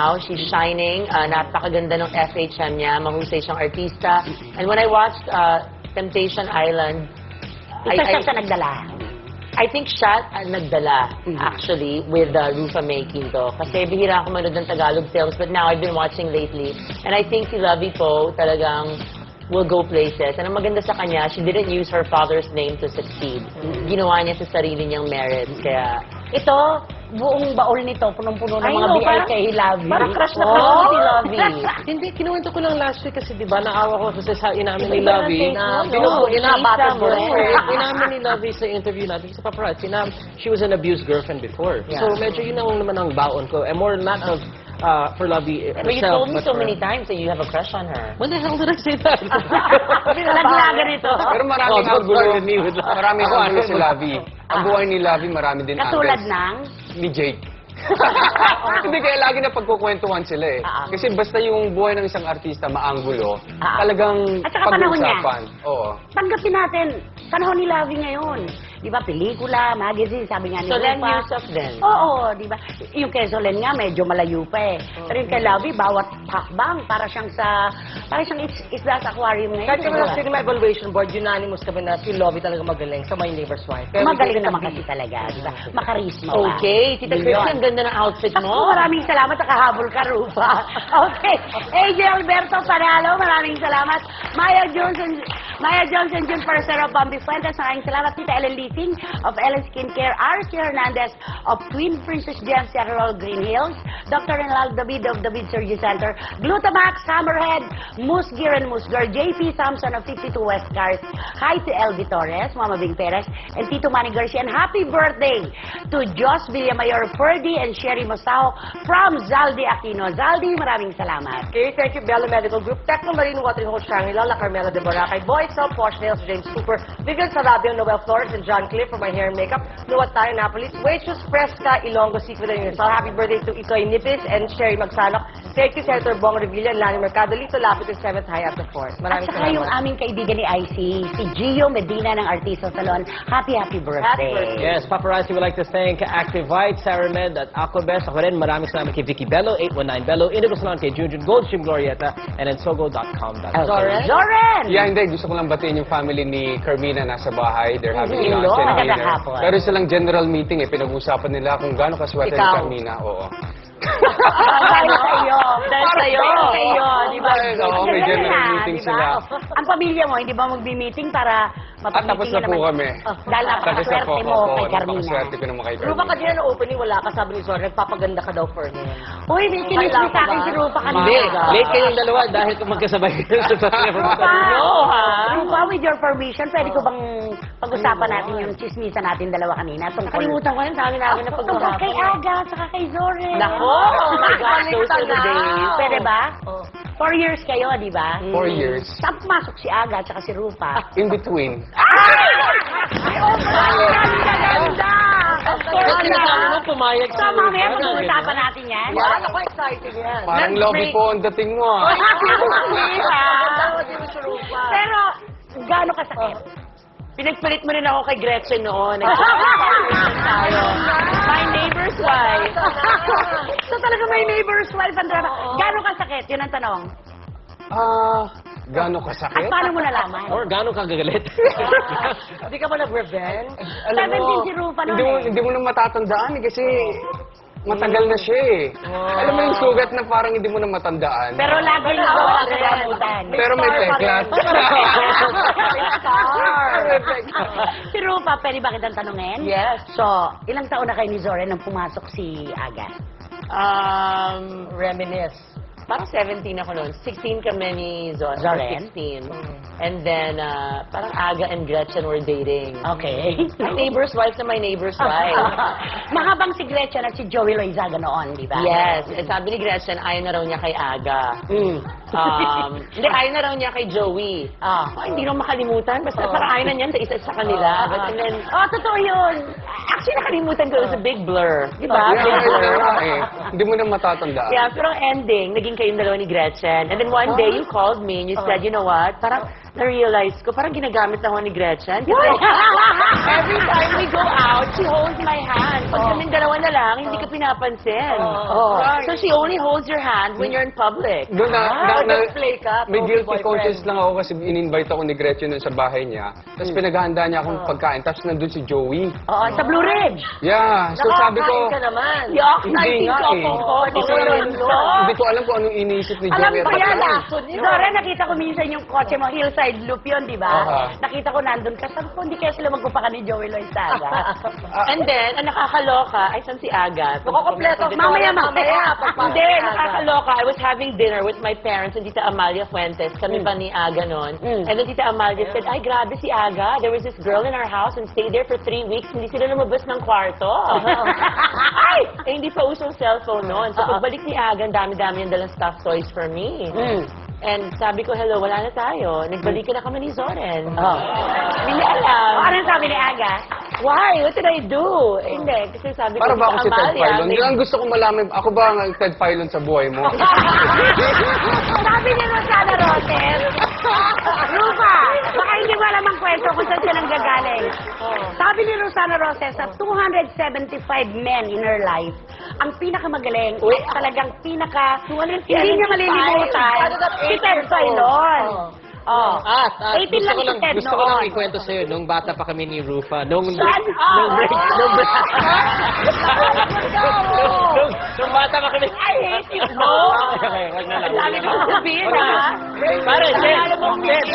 now. She's shining. Napakaganda ng FHM niya. Mahusay siyang artista. And when I watched Temptation Island, Isa siya sa nagdala. I think siya nagdala, actually, with Rufa May Quinto. Kasi bihira ako manood ng Tagalog films, but now I've been watching lately. And I think si Lovie po talagang will go places. And ang maganda sa kanya, she didn't use her father's name to succeed. Ginawa niya sa sarili niyang merits. Kaya, Ito, buong baol nito, punong-puno ng mga BL kay Lovie. Parang crush na crush ko si Lovie. Hindi, kinuwento ko lang last week kasi di ba naawa ko sa inamin ni Lovie na inabated mo rin. inamin ni Lovie sa interview natin sa paparazzi na she was an abused girlfriend before. Yeah. So medyo yun ang naman ang baon ko. And more not of for Lovie herself. But you told me so for- many times that you have a crush on her. When the hell did I say that? Laglaga nito. Pero maraming Oh, outgulo. don't me with that. Maraming outgulo si Lovie. Ang buhay ni Lovie, marami din Katulad angles. ng... Ni Jake. Hindi, kaya lagi na pagkukwentuhan sila eh. Kasi basta yung buhay ng isang artista maanggulo, talagang At saka panahon niya. pag-uusapan. Oo. Tanggapin natin, panahon ni Lovie ngayon. Di ba, pelikula, magazine, sabi nga ni Solen Rufa. Yusuf din. Oo, di ba? Yung kay Solen nga, medyo malayo pa eh. Pero yung kay Lovie, bawat hakbang, para siyang isda sa aquarium ngayon. Kahit kami di ba? sa Cinema Evaluation Board, unanimous kami na si Lovie talaga magaling sa My Neighbor's Wife. Kaya Magaling naman kasi talaga, di ba? Makarisma ba? Okay, Tita Yun. Christy, ang ganda ng outfit Ako, mo. maraming salamat. Nakahabol ka, Rufa. Okay. AJ Alberto Panalo, maraming salamat. Maya Johnson Jun Parcero Bambi Fuentes, maraming salamat. Tita Ellen Leasing of Ellen Skincare, RC Hernandez of Queen Princess James Carol Green Hills, Dr. Renal David of David Surgery Center, Glutamax, Hammerhead, Musgir and Musgar, JP Samson of 52 West Cars. Hi to Elvi Torres, Mama Bing Perez, and Tito Manny Garcia. And happy birthday to Jos Villamayor Ferdy and Sherry Mosao from Zaldi Aquino. Zaldi, maraming salamat. Okay, thank you, Bella Medical Group, Tecno Marine Watering Hole Shangri-La, La Carmela de Boracay, Boy Soap, Posh Nails, James Cooper, Vivian Sarabia, Noel Flores, and John Cliff for my hair and makeup, Luwat Tayo, Napolis, Waitress Fresca, Ilonggo, Secret and Universal. Happy birthday to Itoy Nipis and Sherry Magsanok. Thank you, Senator Bong Revilla and Lani Mercado, Lito Lapid and 7th High at the 4th. At Maraming saka yung salamat. aming kaibigan ni IC, si Gio Medina ng Artista Salon. Happy birthday. Yes, paparazzi would like to thank Active White, Sarah Med at Aquabest. Ako rin, maraming salamat kay Vicky Bello, 819 Bello, Indigo Salon kay Junjun Goldstream Glorieta, and then Sogo.com. Okay. Zoren! Yeah, hindi. Gusto ko lang batiin yung family ni Carmina nasa bahay. They're having Hello, lunch and magandang dinner. hapon. Pero silang general meeting eh. Pinag-uusapan nila kung gaano kaswerte ni Ikaw. Carmina. Oo. Dahil sa'yo. Dahil sa'yo. Di ba? Oo, may general Ganyan, meeting di ba? sila. Ang pamilya mo, hindi ba mag-meeting para At tapos na po kami. Dahil napakaswerte mo kay Carmina. Napakaswerte ko naman kay Rupa Carmina. kanina na opening, wala ka, sabi ni Zoran, papaganda ka daw for him. Uy, kinis mo sa akin si Rupa kanina. Hindi, late kayong dalawa dahil kung magkasabay kayo sa Rupa, No, ha? Rupa, with your permission, pwede ko bang pag-usapan natin yung chismisa natin dalawa kanina? Nakalimutan ko rin, dami namin na Tungkol pag-usapan. kay Aga, saka kay Zoren. Nako! Oh my gosh, those are the days. Pwede ba? 4 years kayo, di ba? 4 years. Saan pumasok si Aga at saka si Rupa? In between. Ganda! Of course, Sinasabi mo, pumayag So, mamaya pag-uusapan natin yan. Yan, ako excited yan. Parang lobby po ang dating mo ah. Pero, gaano kasakit? Pinagpalit mo rin ako kay Gretchen noon. Nag-conversation tayo. My neighbor's wife. So talaga may neighbor's wife ang drama. Gaano kasakit? Yun ang tanong. Gaano At kasakit? paano mo nalaman? Or gano'n kang gagalit? Hindi ka ba nag-revenge? 17 si Rupa hindi mo, noon eh. hindi mo na matatandaan eh, kasi matagal na siya eh. Alam mo yung sugat na parang hindi mo na matandaan. Pero laging wala sa kamutan. Pero may teklat. Si Rupa, pwede ba kitang tanungin? Yes. So, ilang taon na kayo ni Zoren nang pumasok si Aga? Reminisce. Parang 17 ako noon. 16 kami ni Zoren. Zoren? 16. And then, parang Aga and Gretchen were dating. Okay. My neighbor's wife na my neighbor's wife. Mahabang si Gretchen at si Joey Loizaga noon, di ba? Yes. And sabi ni Gretchen, ayaw na raw niya kay Aga. Hindi, ayaw na raw niya kay Joey. Hindi raw makalimutan. Basta parang ayaw na niyan sa isa sa kanila. But and then, Totoo yun. actually nakalimutan ko. It was a big blur. Di ba? Yeah, Big blur. hindi mo na matatandaan. Yeah, pero ang ending, naging kayong dalawa ni Gretchen. And then one day, you called me and you said, you know what, parang na-realize ko, parang ginagamit ako ni Gretchen. Kasi every time we go out, she holds my hand. Pag kaming dalawa na lang, hindi ka pinapansin. So she only holds your hand when you're in public. Doon Play ka. may trophy guilty boyfriend. conscience lang ako kasi in-invite ako ni Gretchen doon sa bahay niya. Tapos pinaghahanda niya akong pagkain. Tapos nandun si Joey. Oo, sa Blue Ridge. Yeah. So sabi ko, Nakakain ka naman. Yuck, Hindi nga eh. Hindi ko alam kung anong iniisip ni Alam Joey. ko yan, Bakit? Dora, nakita ko minsan yung kotse mo, hillside loop yun, di ba? Aha. Nakita ko nandun ka. Sabi ko, hindi kaya sila magkupakan ni Joey Loizaga. And then, ang nakakaloka, ay, saan si Aga? Kukompleto. Mamaya. Hindi, nakakaloka. I was having dinner with my parents and Tita Amalia Fuentes. Kami pa ni Aga noon. And then Tita Amalia said, ay, grabe si Aga. There was this girl in our house and stayed there for 3 weeks. Hindi sila lumabas ng kwarto. Ay! Eh, hindi pa usong cellphone noon. So, pagbalik ni Aga, ang dami-dami yung dalang stuffed toys for me. And sabi ko, hello, wala na tayo. Nagbalikan na kami ni Zoren. Hindi niya alam. Anong sabi ni Aga? Why? What did I do? Hindi, kasi sabi Para ko ba ako si Ted Amalia, Filon? Yun ang gusto kong malaman. Ako ba ang Ted Filon sa buhay mo? Sabi ni Rosana Rotes, Rufa, baka hindi mo alam ang kwento kung saan siya nanggagaling. Sabi ni Rosana Rotes, sa 275 men in her life, ang pinakamagaling, talagang hindi niya malilimutan, si Ted Filon. At 18 lang si Ted gusto ko lang noon. ikwento sa'yo, nung bata pa kami ni Rufa, nung Shut up! nung bata pa kami. I hate you, no? Okay, wag na lang. Sabi ko sabihin, ha? Pare, Ted, Alam mo, Ted.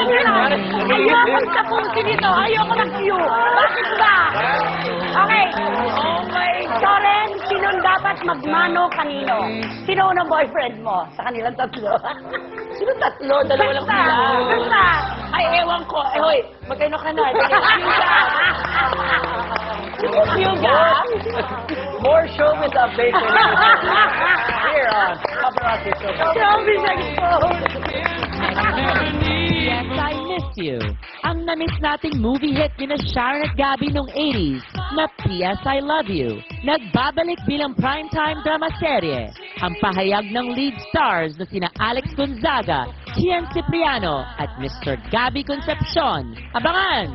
Ayoko tapusin ito. Ayoko mag-cue. Bakit ba? Okay. Oh my Soren, sinong dapat magmano kanino? Sino unang boyfriend mo sa kanilang tatlo? Sino tatlo? Dalawa lang Basta, sila. basta. Ay, ewan ko. Eh, hoy, magkano ka na? You gang? More showbiz updates here on Paparazzi Show. Sabi sa Yes, I Miss You. Ang na-miss nating movie hit ni na Sharon at Gabby noong 80s na P.S. I Love You. Nagbabalik bilang primetime drama serye. Ang pahayag ng lead stars na sina Alex Gonzaga, Kian Cipriano at Mr. Gabby Concepcion. Abangan!